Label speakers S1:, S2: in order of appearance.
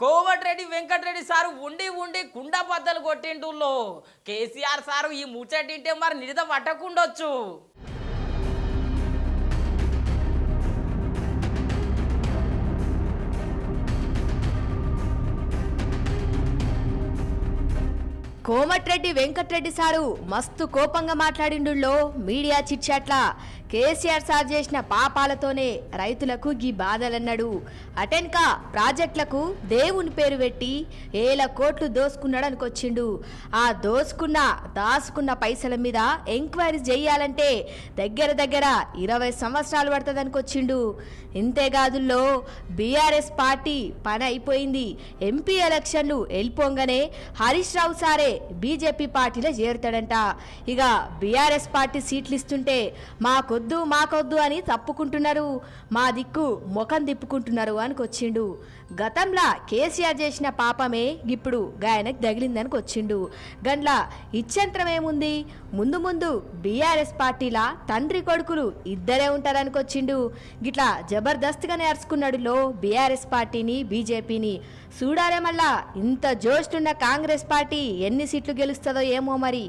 S1: Komatireddy Venkatareddy sir ఉండి ఉండి కుండ బద్దలు కొట్టింటుల్లో కేసీఆర్ సారు ఈ ముచ్చటింటే మరి నిజం పట్టకుండొచ్చు.
S2: కోమటిరెడ్డి వెంకటరెడ్డి సారు మస్తు కోపంగా మాట్లాడిండుల్లో మీడియా చిట్చాట్ల కేసీఆర్ సార్ చేసిన పాపాలతోనే రైతులకు గీ బాధలన్నాడు. అటెన్క ప్రాజెక్టులకు దేవుని పేరు పెట్టి 1,000 కోట్లు దోసుకున్నాడు అనుకొచ్చిండు. ఆ దాసుకున్న పైసల మీద ఎంక్వైరీ చేయాలంటే దగ్గర 20 సంవత్సరాలు పడుతుంది అనుకొచ్చిండు. ఇంతేకాదుల్లో బీఆర్ఎస్ పార్టీ పని అయిపోయింది. ఎంపీ ఎలక్షన్లు వెళ్ళిపోగానే హరీష్ రావు సారే బీజేపీ పార్టీలో చేరుతాడంట. ఇక బీఆర్ఎస్ పార్టీ సీట్లు ఇస్తుంటే మాకొద్దు అని తప్పుకుంటున్నారు, మా దిక్కు ముఖం తిప్పుకుంటున్నారు అనుకొచ్చిండు. గతంలో కేసీఆర్ చేసిన పాపమే ఇప్పుడు గాయనకు తగిలిందనికి వచ్చిండు. గండ్ల ఇచ్చంత్రమేముంది, ముందు బీఆర్ఎస్ పార్టీలా తండ్రి కొడుకులు ఇద్దరే ఉంటారనుకొచ్చిండు. గిట్లా జబర్దస్త్గా నేర్చుకున్నాడులో బీఆర్ఎస్ పార్టీని బీజేపీని. చూడాలే మళ్ళా ఇంత జోష్నున్న కాంగ్రెస్ పార్టీ ఎన్ని సీట్లు గెలుస్తుందో ఏమో మరి.